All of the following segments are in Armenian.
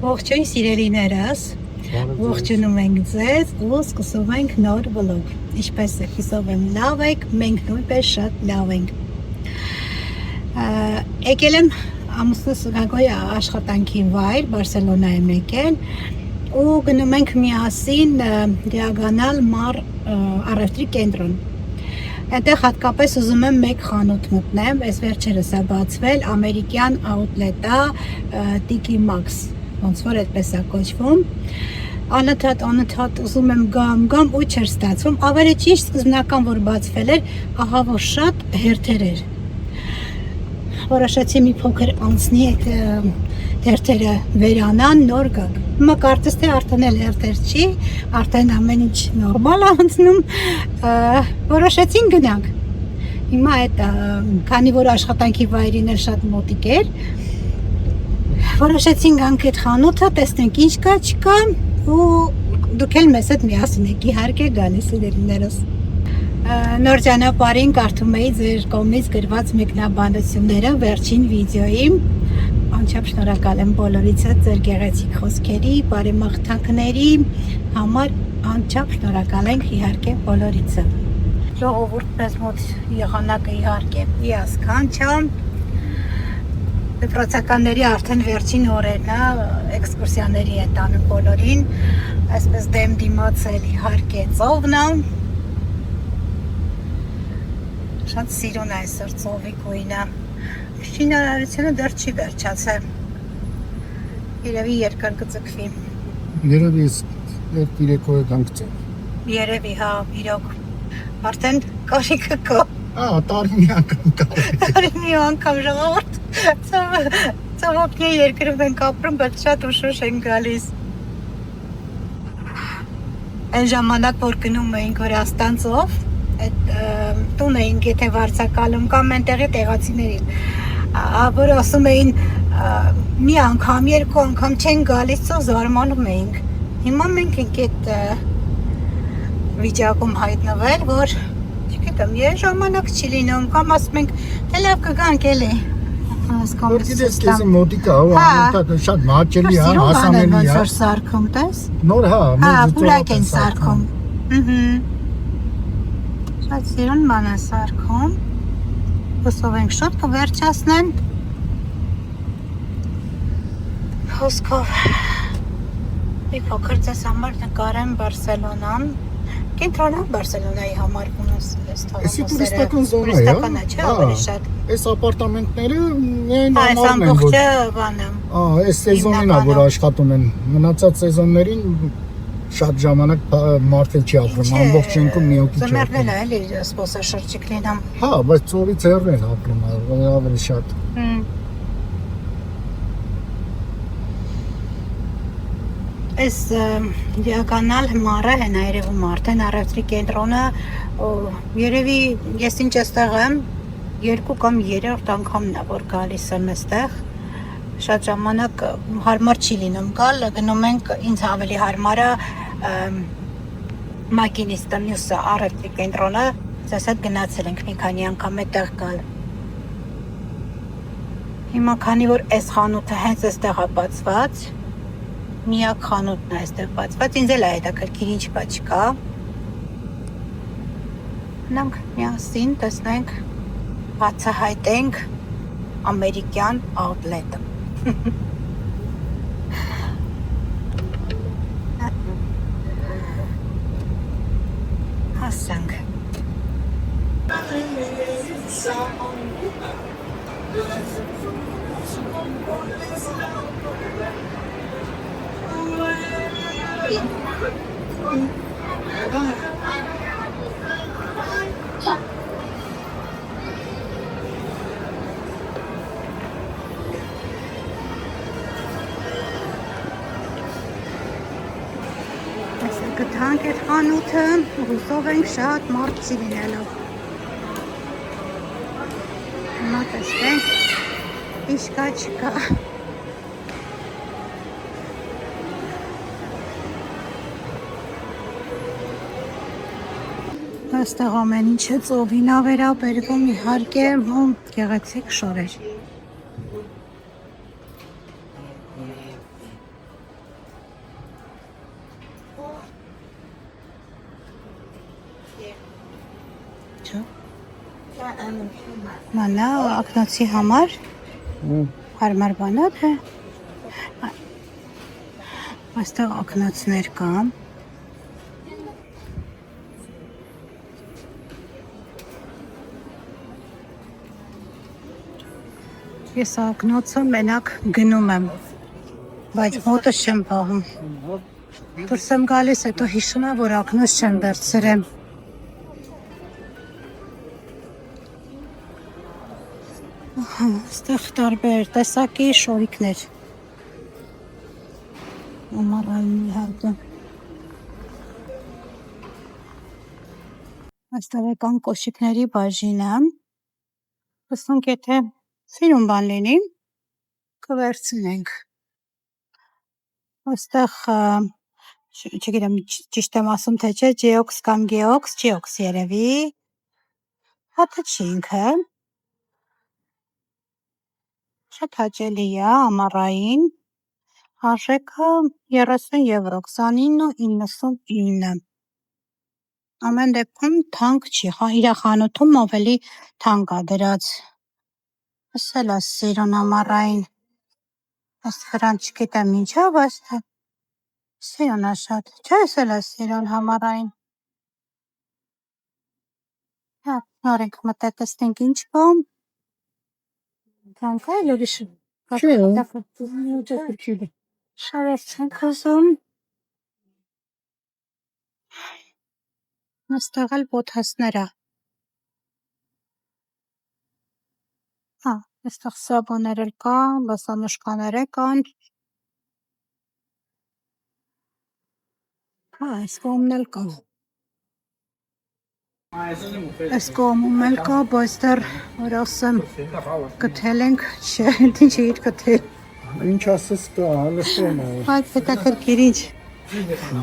Ողջույն սիրելիներս, ողջունում ենք ձեզ ու սկսում ենք նոր վլոգ։ Ինչպես եք, հուսով եմ լավ եք, մենք նույնպես շատ լավ ենք։ Եկել եմ ամուսնուս Գագոյի աշխատանքի վայր, Բարսելոնա եմ եկել ու գնում ենք միասին Դիագոնալ Մար առևտրի կենտրոն։ Այնտեղ հատկապես ուզում եմ մեկ խանութ մտնեմ, այս վերջերս է բացվել ամերիկյան աուտլետա Tiki Maxx, ոնց որ այդպես է կոչվում։ Անընդհատ ուզում եմ գամ ու չէր ստացվում։ Ավելի ճիշտ սկզբնական որ բացվել էր, ահա որ շատ հերթեր էր։ Որոշեցի մի փոքր անցնի այդ հերթերը վերանան, նոր գալ։ Հիմա կարծես թե արդեն էլ հերթեր չի, արդեն ամեն ինչ նորմալ է անցնում, որոշեցին գնանք։ Հիմա այդ քանի որ աշխատանքի վայրին էլ շատ մոտիկ էր, որոշեցին գանք այդ խանութը, տեսնենք ինչ կա, չկա ու դուք էլ մեզ հետ միասին եք իհարկե գալիս սիրելիներս։ Նոր ճանապարհին կարդում էի ձեր կողմից գրված մեկնաբանությունները վերջին վիդեոյի։ Անչափ շնորհակալ եմ բոլորիցս ձեր գեղեցիկ խոսքերի, բարեմաղթանքների համար, անչափ շնորհակալ ենք իհարկե բոլորիցս։ Ժողովուրդպես մոտ եղանակը իհարկե իասքանչա։ Դպրոցականների արդեն վերջին օրերն է, էքսկուրսիաների են տանում բոլորին, այսպես դեմ դիմացել իհարկե ծովն է։ Շատ սիրուն է այսօր ծովի գույնը։ Շինարարությունը դեռ չի վերջացել։ Երևի երկար կձգվի։ Երևի այդ 3 օր կանգնեմ։ Երևի, հա, իրոք։ Արդեն կարիքը կա։ Տարի մի անգամ կա։ Տարի մի անգամ ժողովուրդ։ Ծովոքնի երկրում ենք ապրում, բայց շատ ուշուշ են գալիս։ Այն ժամանակ, որ գնում էինք Վրաստան ծով, այդ տուն էինք եթե վարձակալում կամ այնտեղի տեղացիներին, որ ասում էին մի անգամ, երկու անգամ չեն գալիս ծով, զարմանում էինք։ Հիմա մենք ենք այդ վիճակում հայտնվել, որ չգիտեմ, ես ժամանակ չի լինում, կամ ասում ենք, թե լավ կգանք էլի։ Որ գիտես քեզ մոտիկ է, անընդհատ շատ մաչելի է, հասանելի է։ Ոնց սարքում տես։ Նոր հա, պուրակ են սարքում։ Շատ սիրուն բան է սարքում։ Հուսով ենք շուտ կվերջացնեն։ Հոսքով մի փոքր ձեզ համար նկարեմ Բարսելոնան։ Կենտրոնը Բարսելոնայի համարվում է Էսի տուրիստական զոնա է, տուրիստական է, չէ՞, ավելի շատ։ Այս ապարտամենտները միայն այս ամբողջը բանը։ Այս սեզոնին է որ աշխատում են, մնացած սեզոններին շատ ժամանակ մարդը չի ապրում, ամբողջ երկում մի հոգի չի։ Ձմեռն է էլի զբոսաշրջիկ լինում։ Հա, բայց ծովից հեռու են ապրում, ավելի շատ։ Այս Դիագոնալ Մարը հեն այրևում արդեն առևտրի կենտրոնը երևի ես ինչ էստեղ եմ 2 կամ 3-րդ անգամն է որ գալիս եմ էստեղ շատ ժամանակ հարմար չի լինում գալ գնում ենք ինձ ավելի հարմար է մակինիստը մյուսը առևտրի կենտրոնը ձեզ հետ գնացել ենք մի քանի անգամ այդտեղ գալ հիմա քանի որ այս խանութը հենց էստեղ է բացված միակ խանութն է այստեղ բացված, ինձ էլ է հետաքրքիր ինչ կա չկա։ Գնանք միասին տեսնենք, բացահայտենք ամերիկյան աուտլետը։ Հասանք։ Գտանք այդ խանութը, հուսով ենք շատ մարդ չի լինելով։ Հիմա տեսնենք, ինչ կա չկա։ Այստեղ ամեն ինչը ծովին է վերաբերվում, իհարկե գեղեցիկ. 6 շորեր. 6 շորեր Մանա ակնոցի համար հարմար բան է թե այստեղ ակնոցներ կան ես ակնոցը մենակ գնում եմ բայց մոտս չեմ պահում դուրս եմ գալիս հետո հիշում եմ որ ակնոց չեմ վերցրել այստեղ տարբեր տեսակի շորիկներ ամառային հարկը այստեղ եկան կոշիկների բաժինը ասենք եթե սիրուն բան լինի կվերցնենք այստեղ չգիտեմ ճիշտ եմ ասում թե չէ ջեոքս կամ ջեոքս երևի հատը չի ինքը շատ հաճելի է ամառային արժեքը 30 եվրո 29.99 ամեն դեպքում թանկ չի իր խանութում ավելի թանկ է դրած ասել է սիրուն ամառային այս վրան չգիտեմ ինչա բայց սիրուն է շատ չէ ասել է սիրուն համառային նոր ենք մտել տեսնենք ինչ բան թանկ է ուրիշ շարես չենք ուզում այստեղ էլ բոթասներ է այստեղ սաբոներ էլ կան բասանոշկաներ կան այս կողմն էլ կա այս կողմում էլ կա բայց դեռ որ ասեմ գտել ենք չէ ինչ իր գտել Ինչ ասես կա, հալստում է։ Այդ հետաքրքիր ինչ։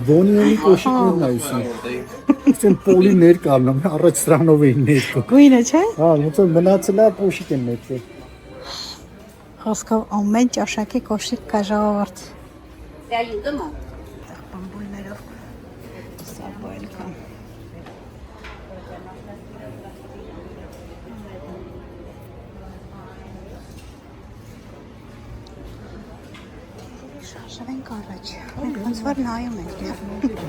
Բոնիոնի կոշիկներն այսին։ Իսեն պոլիներ կառնում, առաջ սրանով էին ներկը։ Գույնը չէ։ Հա, ոնց որ մնացել է կոշիկ են ներկել։ Խոսքով ամեն ճաշակի կոշիկ կա ժողովուրդ։ Դա յուդում է։ Բամբույներով սաբոյլ կա։ Շարժվենք առաջ, ոնց որ նայում ենք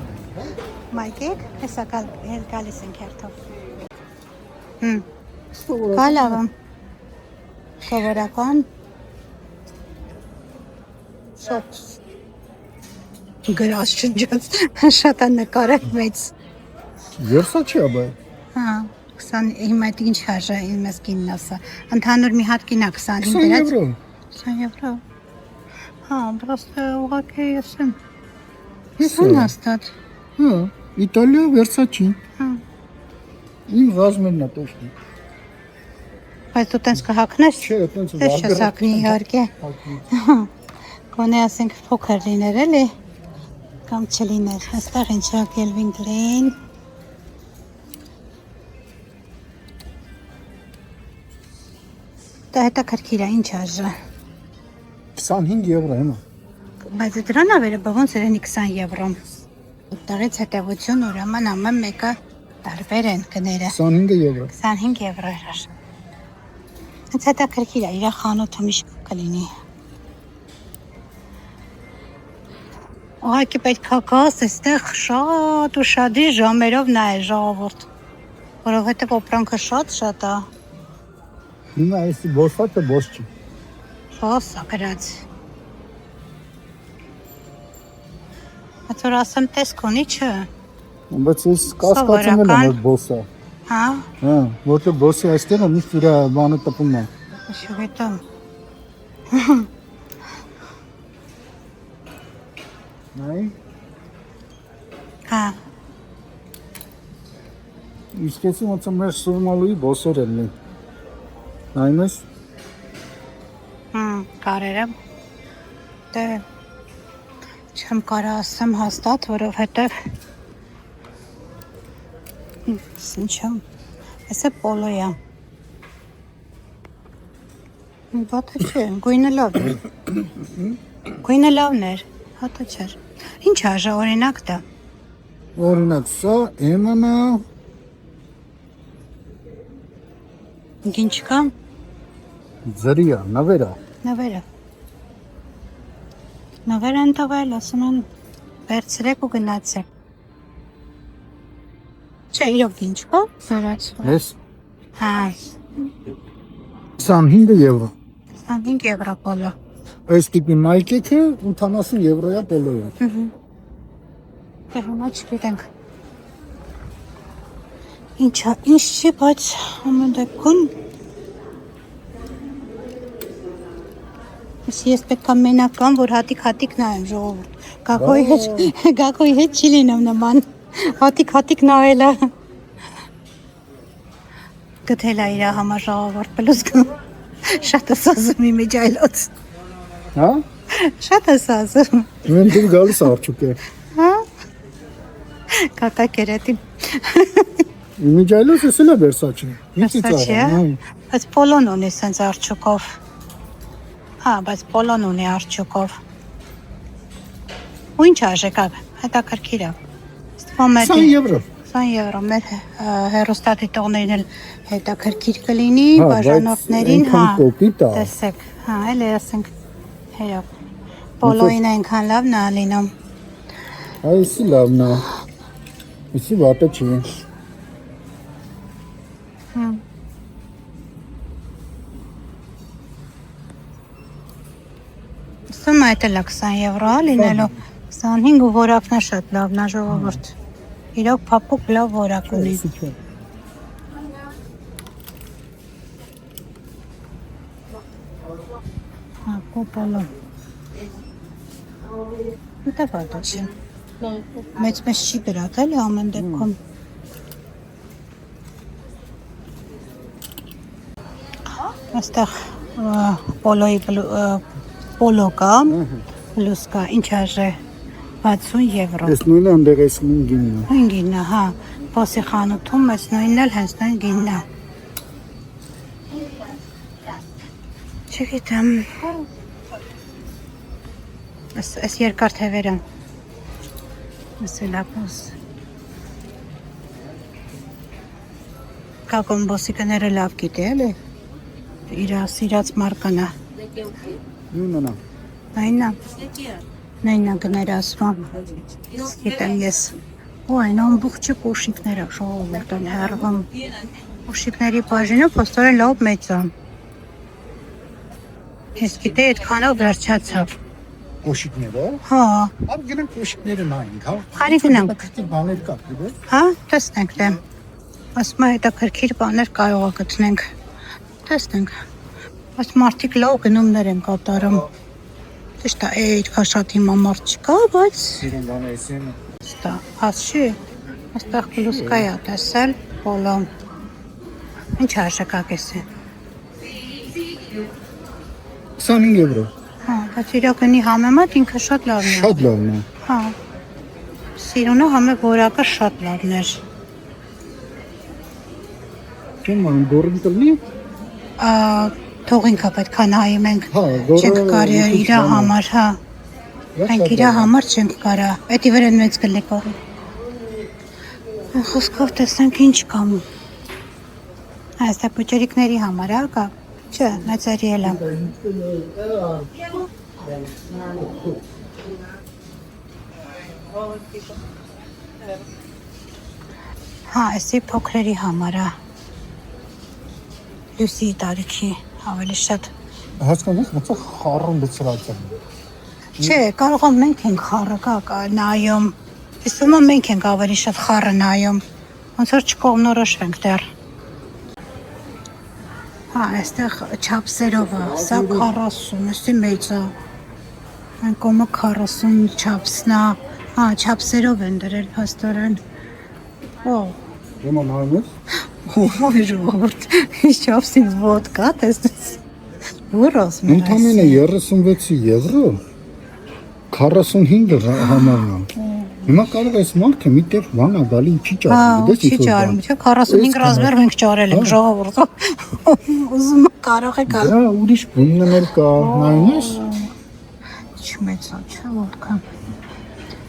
մայկեք, հեսա գալիս ենք հերթով կալավ եմ սովորական սոպս գրաս չնջած շատ է նկարել մեծ Երսա չի աբայ 20 հիմա այդ ինչ հաժա մեզ կինն ասա ընդհանուր մի հատ կինա 25 դրած 20 եվրո просто ուղղակի ես եմ Եսան հաստատ Իտալիա Վերսաչի Իմ ռազմերն է տոշնի Բայց դու տենց կհակնես Չէ, տենց Տես չես հակնի իհարկե Գոնե ասենք փոքր լիներ էլի Կամ չլիներ Այստեղ ինչա Kelvin Klein Դա հետաքրքիր է ինչ արժա 25 եվրո հիմա Բայց դրան ավերը ոնց երանի 20 եվրո Այդտեղից հետևություն ուրեմն ամեն մեկը տարբեր են գները 25 եվրո 25 եվրո էր Հենց հետաքրքիր է իր խանութում ինչ կլինի Ուղղակի պետք է գաս այստեղ շատ ու շատի ժամերով նայել ժողովուրդ որովհետև օպրանքը շատ է Հիմա այս բոսը բոս չի Բոս է գրած Այդ որ ասեմ տեսք ունի չէ Բայց ես կասկածում եմ որ բոսը Հա որտեղ բոսի այստեղ միշտ իր բանը տպում է Շուտով Նայ Հա Իսկեցի ոնց մեր սուրմալուի բոսեր են Նայում ես Կարերը Դե Չեմ կարա ասեմ հաստատ, որովհետև Ինչա Ես է պոլոյա Բատը չէ, գույնը լավ Գույնը լավն էր, հատը չեր Ինչ աժա, օրինակ դա Օրինակ, սա էմանա Ինչ կա։ Ձրիա, նվերա։ Նվերը։ Նվերը են տվել, ասում են վերցրեք ու գնացեք։ Չէ, իրոք ինչ կա։ Սարացվում։ Ես Հա, 25 եվրո։ 25 եվրո պոլո։ Այս տիպի մայքեքը 80 եվրոյա պոլոյա։ Դե հիմա չգիտենք։ Ինչ չի, բայց ամեն դեպքում ես պետք է մենակ կամ, որ հատիկ նայեմ ժողովուրդ։ Գագոյի հետ չի լինում նման։ Հատիկ նայելը։ Գտել է իր համար ժողովուրդ պլուս կամ։ Շատ է սազում իմիջ այլոց։ Հա։ Շատ է սազում։ Մեն դու գալիս արջուկ է։ Հա։ Կակա կերետի։ Իմիջայլոս էսել է Versace։ Versace, բայց պոլոն ունի սենց արջուկով։ Հա, բայց պոլոն ունի արջուկով։ Ու ինչ արժեք ավ, հետաքրքիր է։ 20 եվրո։ 20 եվրո, մեր հեռուստադիտողներին էլ հետաքրքիր կլինի, բաժանորդներին, հա, տեսեք, հա, էլ ասենք, հերոք, պոլոին այնքան լավն է լինում։ Այսի լավն է, իսի վատը չի։ Սում այդ էլ է 20 եվրո լինելու, 25 ու որակն է շատ լավն է ժողովուրդ, իրոք պապուկ լավ որակ ունի։ Հա, պոպոլո։ Ուտա վատը չի։ Մեծ չի բրատ էլի ամեն դեպքում։ Այստեղ պոլոյի պոլո կա, պլուս կա, ինչ արժե 60 եվրո։ Ես նույնը ընդեղ ես 5 գինն է։ 5 գինն է, հա, պասի խանութում ես նույնն էլ հենց նույն գինն է։ Չգիտեմ, ես երկար թևեր եմ, ես էլ ապոս։ Կակոն բոսիկները լավ գիտի էլի, իր սիրած մարկան է։ Նույնն է։ Նայնա գներ ասվում, գիտեմ ես, ու այն ամբողջը կոշիկները ժողովուրդ են հեռվում, կոշիկների բաժինը պոստորեն լավ մեծ է, ես գիտե այդքանով վերջացավ։ Կոշիկները։ Հա։ Ավ գնանք կոշիկները նայենք, հա։ Արի գնանք։ Կտի բաներ կա, դե։ Հա, տեսնենք դե։ Ասում է հետաքրքիր բաներ կարող է գտնենք։ Տեսնենք։ Բայց մարդիկ լավ գնումներ են կատարում։ Ճիշտ է, այդքան շատ հիմա մարդ չկա, բայց Սիրուն բան է էսեն։ ստա, հասի, այստեղ պլուսկա է տեսել, պոլո։ Ինչ արժեքակ էսի։ 25 եվրո։ Հա, բայց իրականի համեմատ ինքը շատ լավն է։ Շատ լավն է։ Հա։ Սիրունը համը որակը շատ լավն էր։ Չեմ ման գորին տնի։ Թող ինքը պետք է նայում ենք, Հա, չենք կարի իր համար, հա, մենք իր համար չենք կարա, էդի վեր են մեծ կլի կողի։ Խոսքով տեսնենք ինչ կամ, այստեղ պուճերիկների համար, հա, կա, չէ, մեծերի էլ եմ։ Հա, էսի փոքրերի համար, հա, լյուսի տարիքի, ավելի շատ։ Հասկանես, ոնց է խառն բծրած է։ Չէ, կարող է մենք ենք խառը նայում, իսում է մենք ենք ավելի շատ խառը նայում, ոնց որ չկողմնորոշվենք դեռ։ Հա, այստեղ չապսերով է, սա 40, էսի մեծ է, այն կոմը 40 չապսն է, հա, չապսերով են դրել փաստորեն, օ, Եմա նայում ես։ Ой, ժողովուրդ, ինչ չապսի ոդկա, տեսնես, որ ասում են Ընդամենը 36 եվրո 45 համարն է։ Հիմա կարող ես մարդը մի տեղ բան է գալի չի Հա, ճարում, չի ճարում, չէ, 45 ռազմեր մենք ճարել ենք ժողովուրդ, ուզում կարող է գալ։ Դա ուրիշ բուններ կա, նայում ես։ Չմեծ է, չէ, ոդկա։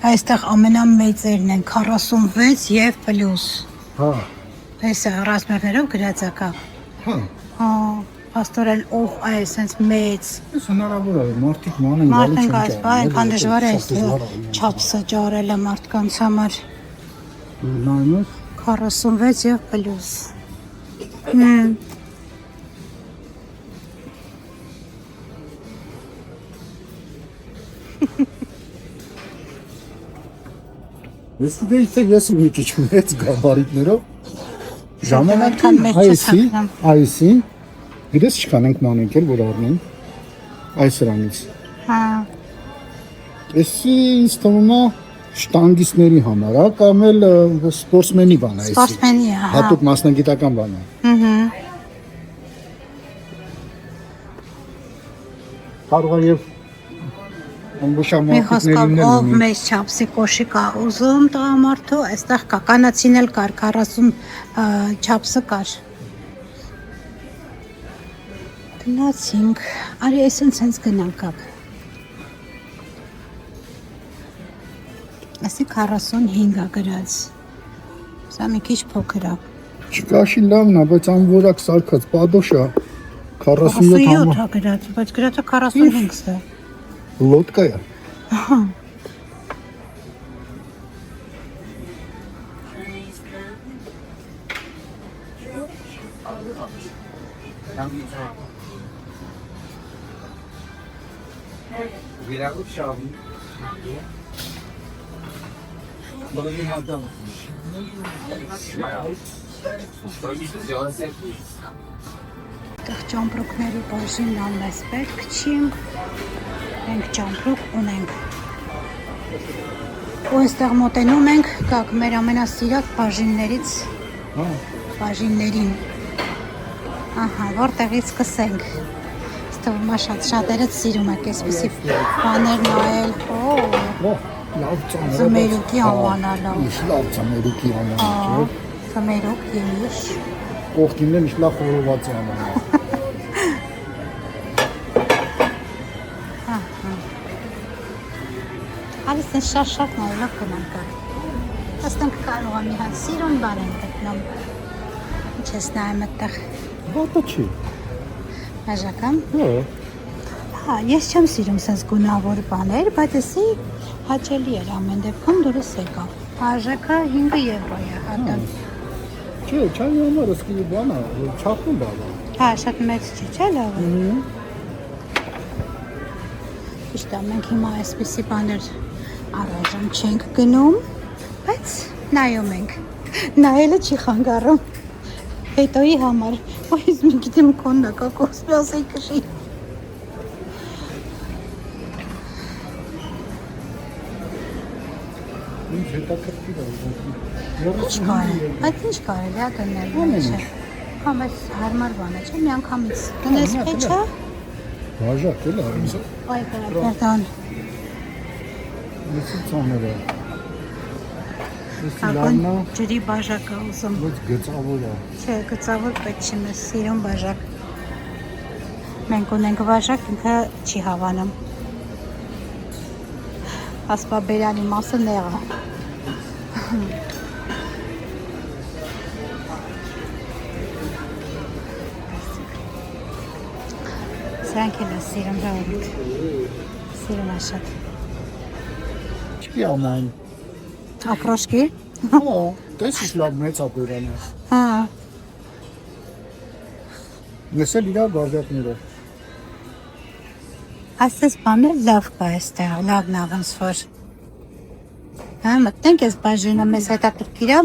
Այստեղ ամենամեծերն են 46 եւ պլյուս։ Հա, Այս ռազմերներով գրած է կա։ հա։ Հա, աստորեն ով այսպես մեծ։ Ես հնարավոր է մարդիկ մանեն Մարդն գալիս, այնքան դժվար է չափսը ջարելը մարդկանց համար։ Նայմս 46 եւ պլյուս։ Ես դեի թե ես մի քիչ մեծ գաբարիտներով ժամանակին այսին գիտես չքան ենք մանենք էլ որ առնեն այս սրանից։ Հա։ Էսի ինձ թվում է շտանգիստների համար, հա, կամ էլ սպորտսմենի բան է էսի։ Սպորտսմենի, հա։ Հատուկ մասնագիտական բան է։ Կարող է եւ Միխոսկով ով մեծ չափսի կոշիկ է ուզում տղամարդու, այստեղ կա կանացին էլ կար 40 չափսը կար։ Գնացինք, արի այսինց գնանք կապ։ Ասի 45 է գրած։ Սա մի քիչ փոքր է։ Չկաշի լավն է, բայց անորակ սարքած պադոշ է 47 համա։ Գրած, բայց գրածը 45-ը։ Լոդկա է։ Ահա։ Այդտեղ ճամպրուկների բաժինն ամենից պետք չի։ Մենք ճամպրուկ ունենք։ Ու այստեղ մոտենում ենք, կակ մեր ամենասիրած բաժիններից բաժիններին։ Ահա, որտեղից սկսենք։ Ստվում է շատերը սիրում եք այսպիսի բաներ նայել։ Լավ ծանր։ Զմերուկի անվանալը։ Լավ ծանրուկի անվանալը։ Զմերուկ իմիշ։ Կողքինն էլ լավ խորոված է անվանալը։ Ալիսն շատ նայելով գնանք։ Աստենք կարող եմ մի հատ սիրուն բան եմ գտնում։ Ինչ ես նայում այդտեղ։ Բատա չի։ Բաժական։ Հա, ես չեմ սիրում sense գունավոր բաներ, բայց էսի հաճելի էր ամեն դեպքում դուրս եկավ։ Բաժակը 5 եվրո է հատը։ Չէ, չայ համար սկի բան է, չափում բան է։ Հա, շատ մեծ չի, չէ՞ լավ։ Ճիշտ է, մենք հիմա այսպիսի բաներ առայժմ չենք գնում, բայց նայում ենք։ Նայելը չի խանգարում։ Հետոյի համար, այս մի գիտեմ կոննա կոկոս պյասեի կշի։ Ինչ հետաքրքիր է։ Ինչ կարել, այդ ինչ կարել է դնել, չէ։ Կամ այս հարմար բան է, չէ, մի անգամից դնես պեչը։ Բաժակ էլ արինց։ Այ պարդան։ Ես ծանր է։ Ակոն ջրի բաժակը ուզում։ Ոչ գծավոր է։ Չէ, գծավոր պետք չի մեզ սիրուն բաժակ։ Մենք ունենք բաժակ, ինքը չի հավանում։ Ասպաբերանի մասը նեղ է։ Սրանք էլ է սիրում ժողովուրդ։ Սիրում է շատ։ Չկի ամեն։ Ակրոշկի։ Հա, տեսիշ լավ մեծ ապերան է։ Հա։ Ես էլ իրար բաժակները։ Այսպես բանը լավ կա այստեղ, լավն է ոնց որ։ Հա, մտնենք այս բաժինը մեզ հետաքրքիր է։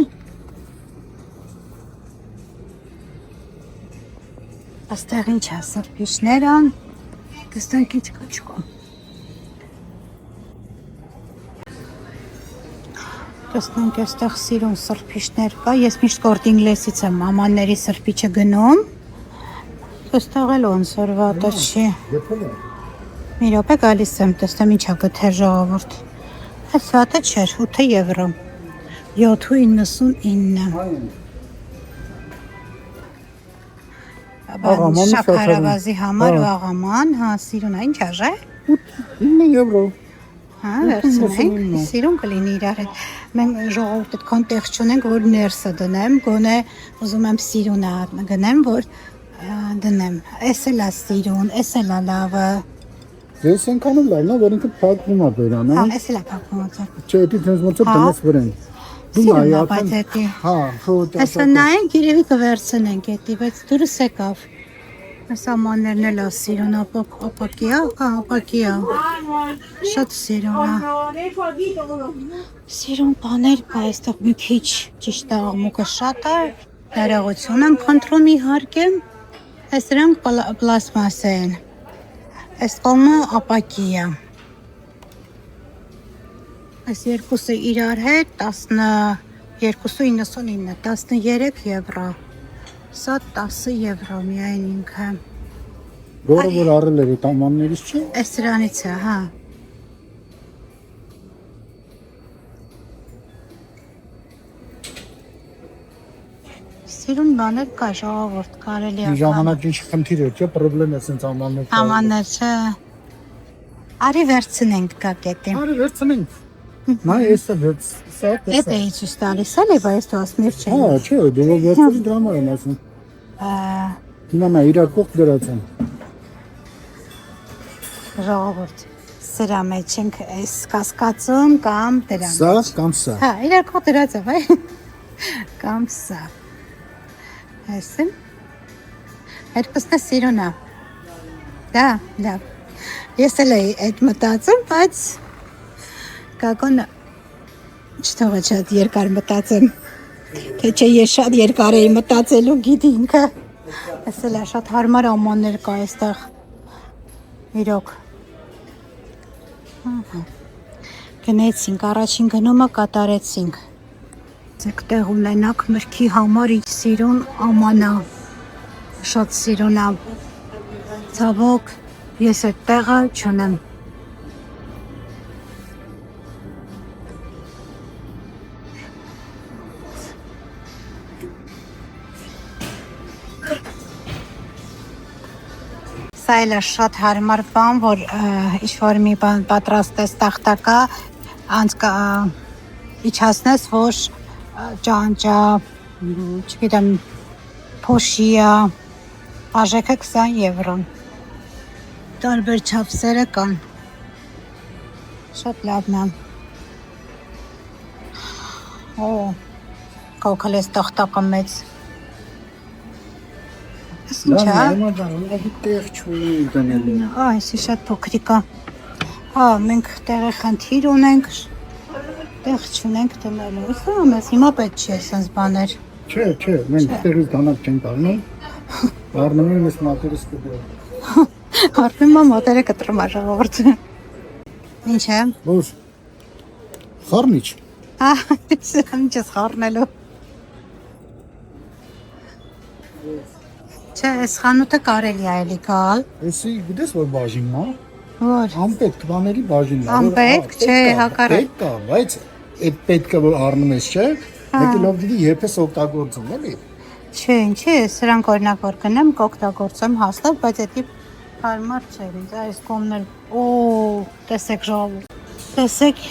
Այստեղ ինչ է, սրբիչներ են, տեսնենք ինչ կա չկա։ Տեսնենք այստեղ սիրուն սրբիչներ կա, ես միշտ Կորտինգլեսից եմ ամանների սրբիչը գնում։ Այստեղ էլ ոնց որ վատը չի։ Մի րոպե գալիս եմ, տեսնեմ ինչ է գտել ժողովուրդ։ Այս վատը չէր, 8 եվրո։ 7.99։ Շաքարավազի համար ու աղաման, հա, սիրուն է, ինչ աժ է։ 9 եվրո։ Հա, վերցնենք, սիրուն կլինի իրար հետ։ Մենք ժողովուրդ այդքան տեղ չունենք, որ ներսը դնեմ, գոնե ուզում եմ սիրունը գնեմ, որ դնեմ։ Էս էլ է սիրուն, էս էլ է լավը։ Ես ենքանում լայն է, որ ինքը փակվում է բերանը։ Հա, էս էլ է փակված։ Չէ, դի դες ոնց է դնես վրան։ Դու Սիրուն նայ է, արդեն։ բայց էդի։ Հա, խոտ։ Այսը նայենք, երևի կվերցնենք էդի, բայց դուրս եկավ։ Այս ամաններն էլ է սիրուն, ապակի է, հա, ապակի է։ Շատ սիրուն է։ Սիրուն բաներ կա, այստեղ մի քիչ ճիշտ է, աղմուկը շատ է, ներողություն եմ խնդրում իհարկե։ Այս դրանք պլաստմաս են։ Այս կողմը ապակի է։ Այս երկուսը իրար հետ 12.99, 13 եվրո։ Սա 10 եվրո միայն ինքը։ Որը որ առել էր այդ ամաններից չի։ Այս դրանից է, հա։ Սիրուն բաներ կա, ժողովուրդ, կարելի է։ Ժամանակ ինչ խնդիր է, չէ, պրոբլեմ է սենց ամաններ։ Ամաններ չէ։ Արի վերցնենք կակետի։ Արի վերցնենք։ Նա էսը վերցա։ Էդ է իջուս տալիս էլի, բայց դու ասմիր չէ։ Հա, չէ, դու վերցնի դրա համար եմ ասում։ Հիմա նա իրար կողք դրած են։ Ժողովուրդ, սրա մեջ ենք այս կասկածում կամ դրան։ Սա կամ սա։ Հա, իրար կողք դրած է, վայ։ Կամ սա։ Այսը։ Երկուսն է սիրուն է։ Դա, դա։ Ես էլ էի այդ մտածում, բայց կակոն չթողա շատ երկար մտածեմ։ Թե չէ ես շատ երկար էի մտածելու, գիտի ինքը։ Ես էլ է շատ հարմար ամաններ կա այստեղ։ Իրոք։ Գնեցինք, առաջին գնումը կատարեցինք։ Ձեկ տեղ ունենակ մրգի համար ինչ սիրուն ամանա, շատ սիրուն է, ցավոք, ես այդ տեղը չունեմ։ Սա էլ է շատ հարմար բան, որ ինչ-որ մի բան պատրաստես տախտակա, իջացնես, որ ճանճա, չգիտեմ, փոշիա, արժեքը 20 եվրոն։ Տարբեր չափսերը կան։ Շատ լավն է։ Օ, կոքել ես տախտակը մեծ։ Այս ինչ է։ Տեղ չունի դնելու։ Այսի շատ փոքրիկ է։ Հա, մենք տեղի խնդիր ունենք։ Տեղ չունենք դնելու։ Իսկական ես, հիմա պետք չի այսպես բաներ։ Չէ, չէ, մենք տեղից դանակ չենք առնում։ Առնում եմ ես մատերս կդրեմ։ Առնում եմ մոտերը կտրում ժողովուրդը։ Ինչ է։ Որ խառնիչ։ Հա, ինչ ես խառնելու։ Չէ, այս խանութը կարելի է էլի գալ։ Էսի գիտես որ բաժինն է։ Որ։ Անպետք բաների բաժինն է։ Անպետք, չէ, հակառակ։ Պետք է, բայց այդ պետքը որ առնում ես, չէ։ Մեկը լավ դիտի երբ ես օգտագործում, էլի։ Չէ, ինչի, սրանք օրինակ որ գնեմ կօգտագործեմ հաստատ, բայց էդի հարմար չէ, ինձ այս կողմն օ, տեսեք ժողովուրդ։ Տեսեք,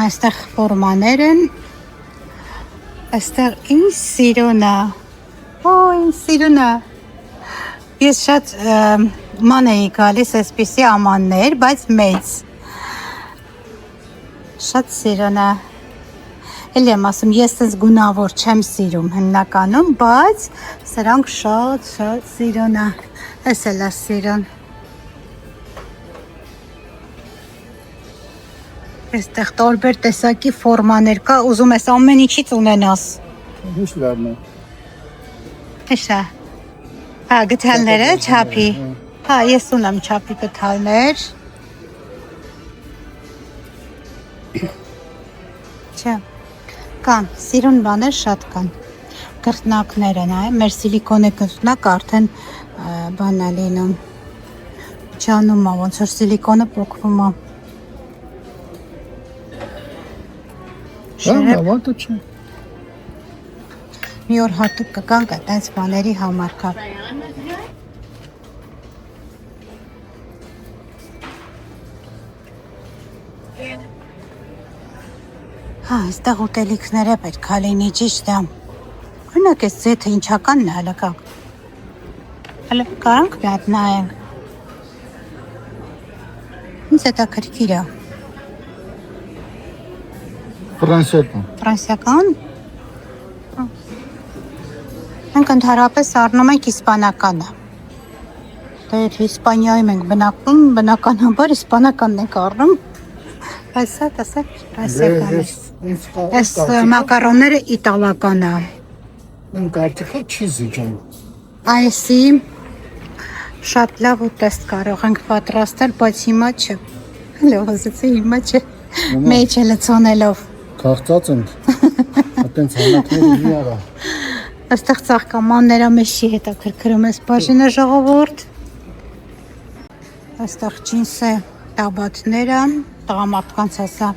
այստեղ ֆորմաներ են։ Այստեղ ինչ սիրուն է։ Օ, ինչ սիրուն է։ Ես շատ ման էի գալիս այսպիսի ամաններ, բայց մեծ։ Շատ սիրուն է։ Էլի եմ ասում, ես ես գունավոր չեմ սիրում հիմնականում, բայց սրանք շատ սիրուն է։ Էս էլ է սիրուն։ Այստեղ տարբեր տեսակի ֆորմաներ կա, ուզում ես ամեն ինչից ունենաս։ Ինչ լավն է։ Հիշա։ Հա, գտալները չափի։ Հա, ես ունեմ չափի գտալներ։ Չէ։ Կան, սիրուն բաներ շատ կան։ Կրտնակներ են, մեր սիլիկոնե կրտնակ արդեն բան է լինում։ Չանում է, ոնց որ սիլիկոնը փոկվում է։ Հավատը չէ։ Մի օր հատուկ կգանք այդպես բաների համար կա։ Հա, այստեղ ուտելիքները պետք է լինի ճիշտ է։ Օրինակ էս ձեթը ինչականն է հələ կա։ Հələ կարանք մի հատ նայենք։ Ինձ հետաքրքիր է։ Ֆրանսիական։ Ֆրանսիական։ Մենք ընդհանրապես առնում ենք իսպանականը։ Դե Իսպանիայում ենք բնակվում, բնականաբար իսպանականն ենք առնում։ Բայց սա տեսեք ֆրանսիական է։ Այս մակարոնները իտալական է։ Մենք արդյոք չիզի ջան։ Այսի շատ լավ ուտեստ կարող ենք պատրաստել, բայց հիմա չէ։ Լավացեցի հիմա չէ։ Մեջը լցոնելով։ Քաղցած ենք։ Այտենց համակները մի արա։ Այստեղ ծաղկամանները մեզ չի հետաքրքրում ես բաժինը ժողովուրդ։ Այստեղ ջինսը տաբատները, տղամարդկանց ասա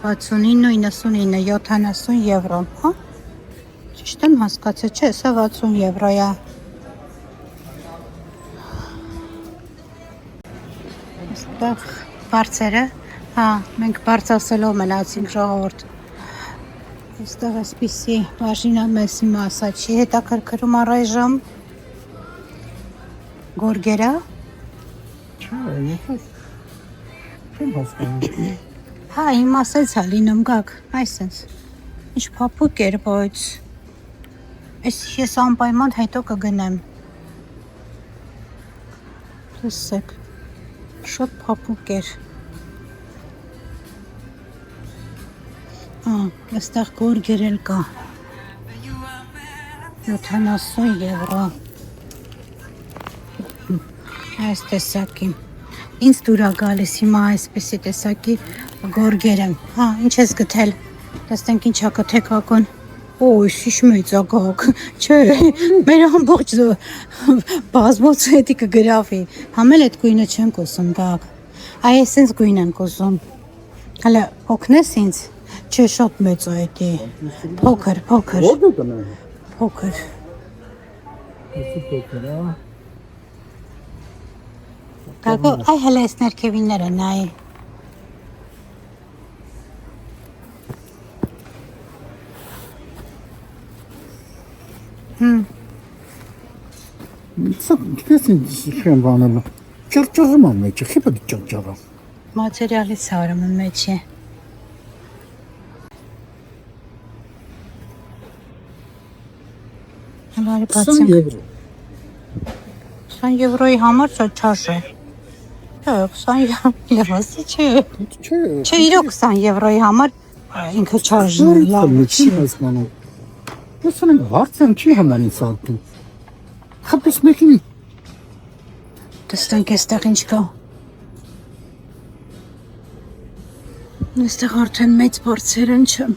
69, 99, 70 եվրո, հա։ Ճիշտ եմ հասկացել, չէ, սա 60 եվրո է։ Այստեղ բարձերը, հա, մենք բարձ ասելով մնացինք ժողովուրդ։ Այստեղ այսպիսի բաժինը մեզ հիմա ասա չի հետաքրքրում առայժմ։ Գորգերա։ Չէ, չեմ հասկանում։ Հա, իմ ասեց հա լինում գակ, այսենց։ Ինչ փափուկ էր, բայց այս ես անպայման հետո կգնեմ։ Տեսեք, շատ փափուկ էր։ Այստեղ գորգեր էլ կա։ 70 եվրո։ Այս տեսակի։ Ինձ դուր է գալիս հիմա այսպեսի տեսակի գորգերը։ Հա, ինչ ես գտել։ Տեսնենք ինչա կթեկական։ Ոյ, շիշ մեծ ագակ։ Չէ, մեր ամբողջ բազմոցը հետի կգրավի։ Համել այդ գույնը չեմ կոսում գակ։ Այ այսենց գույն են կոսում։ Հələ օգնես ինձ։ Չէ, շատ մեծ է էդի։ Փոքր։ Որտե տնեմ։ Փոքր։ Այսի փոքր, հա։ Գագո, այ հələ այս ներքևինները նայ։ Սա դες շեն բանել։ Ճղճղում եմ մեջը, խիպը ճղճղը։ Մատերիալից արում եմ մեջի։ Հալարի 20 բացենք։ եվրո։ 20 եվրոյի համար շատ չարժ է։ Չէ, 20 եվրո լավասի չէ։ Չէ։ Չէ, իրոք 20 եվրոյի համար ինքը չարժն է, լավ չի հասկանում։ Ես ունեմ հարցն չի համանից ալտու։ Խփես մեկին։ Տեսնենք այստեղ ինչ կա։ Այստեղ արդեն մեծ բարձեր են չեմ։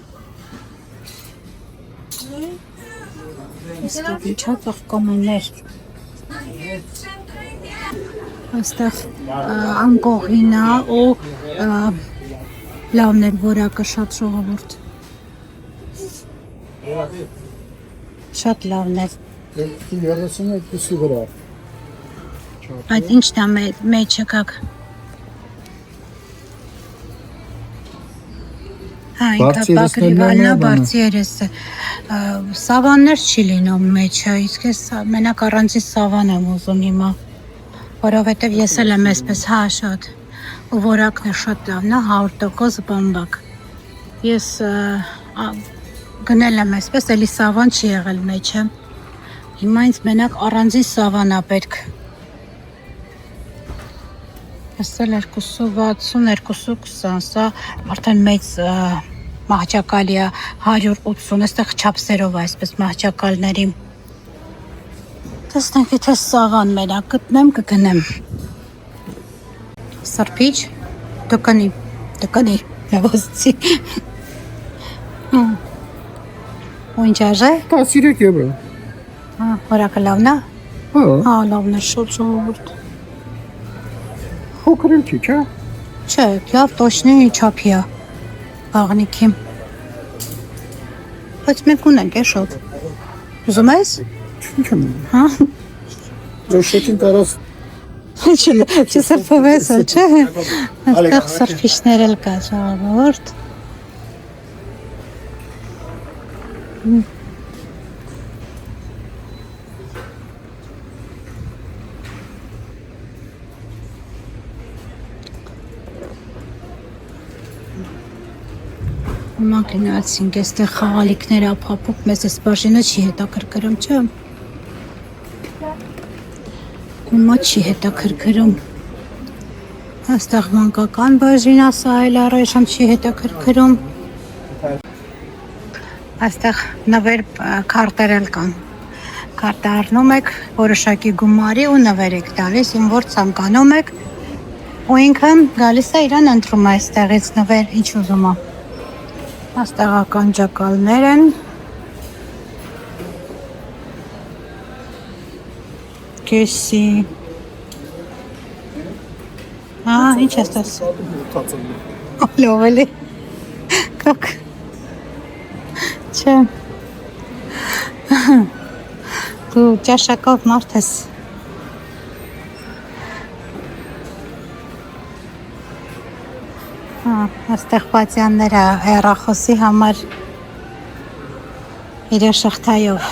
Այստեղ ինչա ծաղկամաններ։ Այստեղ անկողինա ու լավներ որակը շատ ժողովուրդ։ Շատ լավներ։ 32 վրա։ Այդ ինչն է մեջը կակ։ Հա, ինքը բակրիվալնա բարձի երեսը։ Սավաններ չի լինում մեջը, իսկ ես մենակ առանձի սավան եմ ուզում հիմա, որովհետև ես էլ եմ այսպես, հա, շատ, ու որակն է շատ լավն է, 100% բամբակ։ Ես գնել եմ այսպես, էլի սավան չի եղել մեջը, հիմա ինձ մենակ առանձի սավան է պետք։ Ասել 260, 220, սա արդեն մեծ մահճակալի է 180, այստեղ չափսերով է այսպես մահճակալների։ Տեսնենք, եթե սավան մենակ գտնեմ, կգնեմ։ Սրբիչ, դկանի, լավոսցի։ Ու ինչ արժե։ 13 եվրո։ Որակը լավն է։ Հա, լավն է, շատ ժողովուրդ։ փոքր չի, չէ։ Չէ, լավ տոշնի չափի է աղնիքի։ Բայց մենք ունենք է շատ։ Ուզում ես։ Ինչ եմ։ Հա։ Դոշեքին տարած։ Չսրբվես, չէ։ Այստեղ սրբիչներ էլ կա ժողովուրդ։ Մակլինացինք էստեղ խաղալիքներ ապապուկ, մեզ էս բաժինը չի հետաքրքրում, չէ։ Ումա չի հետաքրքրում։ Այստեղ մանկական բաժինա, սա էլ առայժմ չի հետաքրքրում։ Այստեղ նվեր քարտեր էլ կան։ Քարտը առնում եք որոշակի գումարի ու նվեր եք տալիս, ում որ ցանկանում եք, ու ինքը գալիս է իրան ընտրում է այստեղից նվեր, ինչ ուզում է։ Այստեղ ականջակալներ են։ Կեսի։ Ինչ ես ասում։ Լավ էլի։ Կակ։ Չէ։ Դու ճաշակով մարդ ես։ Այստեղ պատյանները հեռախոսի համար իր շղթայով։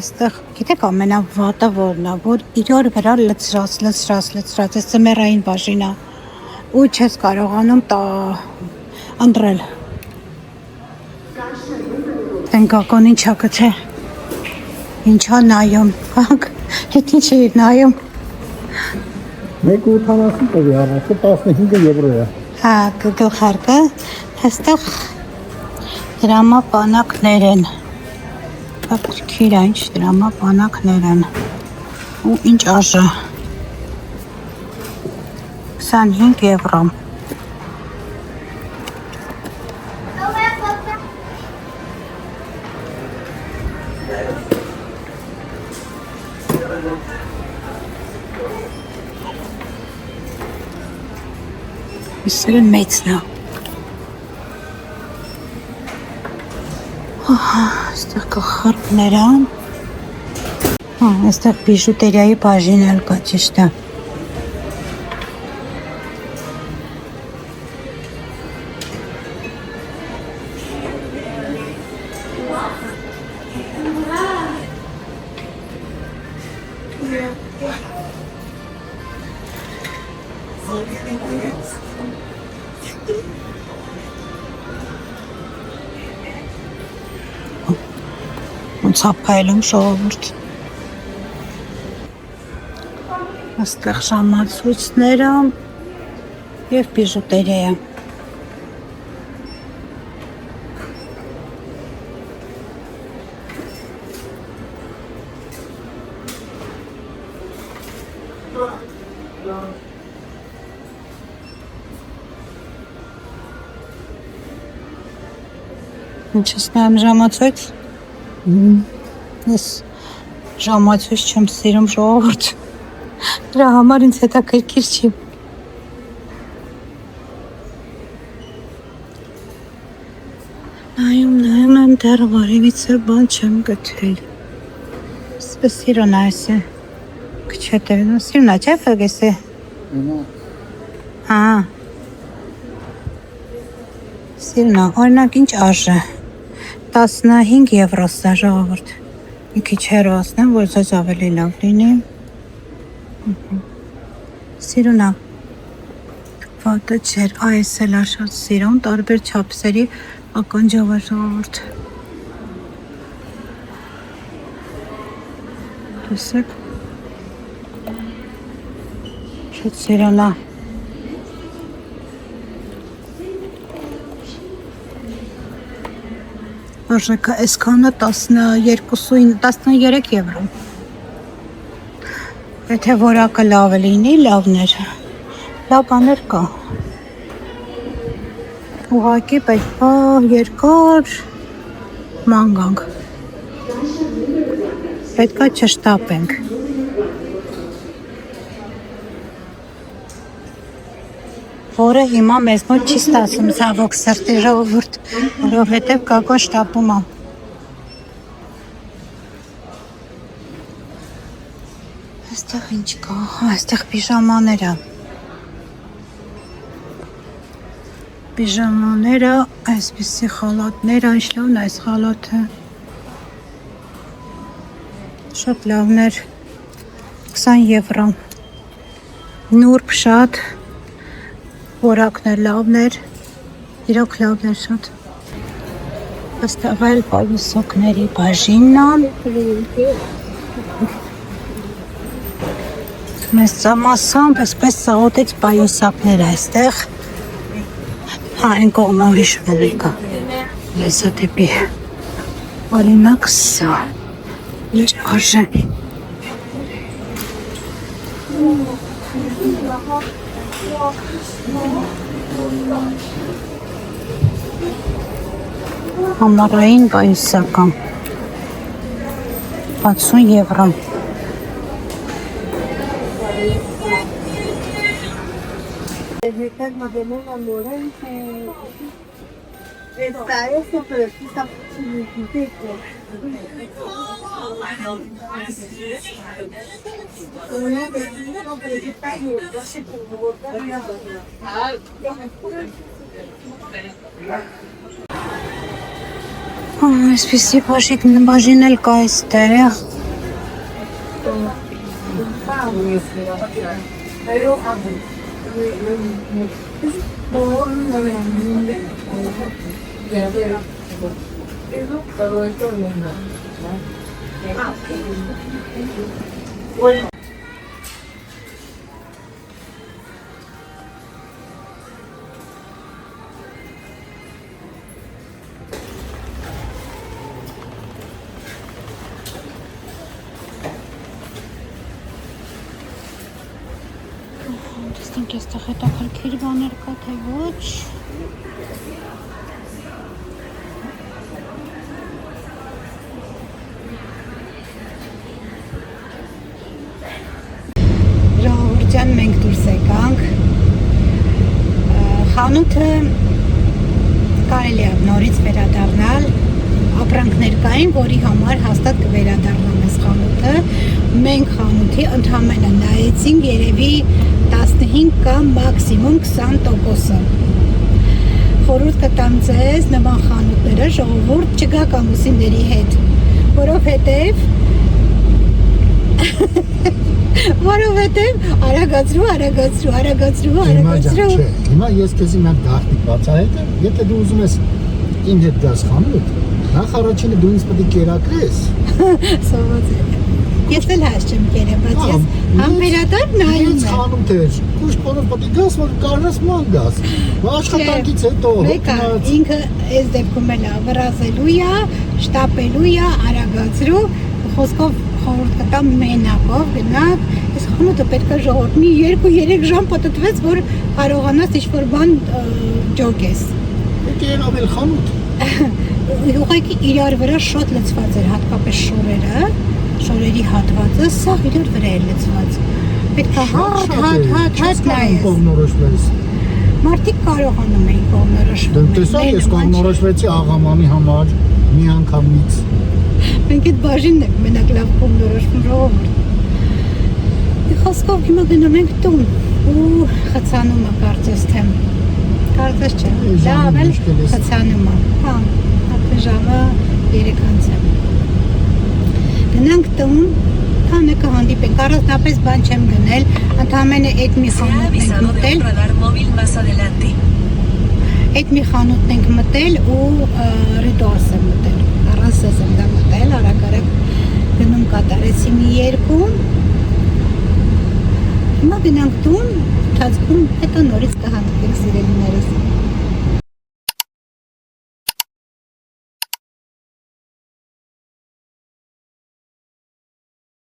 Այստեղ գիտեք ամենավատը որն է, որ իրար վրա լցրած, այս ձմեռային բաժինը ու չես կարողանում ընտրել։ Տենկական ինչա գցե, ինչա նայում, հետ ինչ էիր նայում։ 1.80 տվի առաջը 15 եվրո է։ Հա, գլխարկը, այստեղ դրամապանակներ են։ Պատրքիր է, ինչ դրամապանակներ են։ Ու ինչ աժը։ 25 եվրո։ Իսերը մեծն է։ Այստեղ գլխարկներ են։ Այստեղ բիժուտերիայի բաժին էլ կա, ճիշտ է։ Ոնց ապայելում ժողովուրդ։ Այստեղ ժամացույցները և բիժուտերիա։ Ինչ ես նայում ժամացույց։ Ես ժամացույց չեմ սիրում ժողովուրդ։ Դրա համար ինձ հետաքրքիր չի։ Նայում եմ դեռ որևիցե բան չեմ գտել։ Սպես սիրուն այս է։ Քչեթե, սիրուն է, չէ՞ ֆեգեսե։ Հա։ Սիրուն է, օրինակ ինչ արժե։ 15 եվրո սա ժողովուրդ։ Մի քիչ հեռու ասնեմ, որ ձեզ ավելի լավ լինի։ Սիրուն է։ Վատը չէր, այս էլ է շատ սիրուն, տարբեր չափսերի ականջով է ժողովուրդ։ Տեսեք։ Շատ սիրուն է։ Արժեքը այսքանը 13 եվրո։ Եթե որակը լավ լինի, լավներ։ Լավ բաներ կա։ Ուղղակի պետք է երկար ման գանք։ Պետք է չշտապենք։ Որը հիմա մեզ մոտ չի ստացում ցավոք սրտի ժողովուրդ, որովհետև կակո շտապում է։ Այստեղ ինչ կա, այստեղ պիժամաները։ Պիժամաները, այսպիսի խալատներ, ինչ լավն է այս խալատը։ Շատ լավներ, 20 եվրո։ Նուրբ շատ, Որակներ լավներ, իրոք լավներ շատ։ Այստեղ էլ պայուսակների բաժինն է։ Մեծ ծամասամբ այսպես սաղոտեց պայուսակներ այստեղ։ Հա, այն կողմը հիշվել եկա։ Լեսա դեպի օրինակ սա։ Ինչ արժեն։ Համառային պայուսական 60 եվրո։ Այսպիսի բաժին էլ կա այստեղ։ Տեսնենք այստեղ հետաքրքիր բաներ կա թե ոչ։ Ժողովրդյան մենք դուրս եկանք։ Խանութը կարելի է նորից վերադառնալ, ապրանքներ կային, որի համար հաստատ կվերադառնամ այս խանութը։ Մենք խանութի ընդհանրապես նայեցինք երևի 15 կամ մաքսիմում 20%-ը։ Խորհուրդ կտամ ձեզ նման խանութները ժողովուրդ չգաք ամուսինների հետ, որովհետև արագացրու։ Հիմա ես քեզի մի հատ գաղտնիք բացահայտեմ, եթե դու ուզում ես իմ հետ գաս խանութ, նախ առաջինը դու ինձ պետք է կերակրես։ Սովորած է։ Ես էլ հաշ չեմ կերեմ, բայց ես համբերատար նայում եմ։ Խանութ էր, քուշ կոնով պետք է գաս, որ կարողանաս ման գաս։ Աշխատանքից հետո մեկը ինքը այս դեպքում էլ վրազելու է, շտապելու է, արագացրու, խոսքով խորհուրդ կտամ մենակով գնաք, այս խանութը պետք է ժողովուրդ մի 2-3 ժամ պատտվեց, որ կարողանաս ինչ-որ բան ջոկես։ Պետք է ավել խանութ։ Ուղղակի իրար վրա շատ լցված էր, հատկապես շորերը, շորերի հատվածը, սա իրար վրա էր լցված։ Պետք է հատ նայես։ Մարդիկ կարողանում էին կողմնորոշվել։ Տեսա ես կողմնորոշվեցի աղամանի համար մի անգամից։ Մենք այդ բաժինն ենք մենակ լավ կողմնորոշվում ժողովուրդ։ Խոսքով հիմա գնում ենք տուն ու խցանում է կարծես թե։ Կարծես չէ, լավ էլ խցանում է։ Հա, արդեն ժամը 3:30 է։ Գնանք տուն, քանը կհանդիպենք, առանձնապես բան չեմ գնել, ընդհանրապես այդ մի խանութ ենք մտել։ Այդ մի խանութ ենք մտել ու ռեդորս եմ մտել, առանց սեզ եմ դա մտել, արագ գնում կատարեցի մի 2, հիմա գնանք տուն, ընթացքում հետո նորից կհանդիպենք սիրելիներս։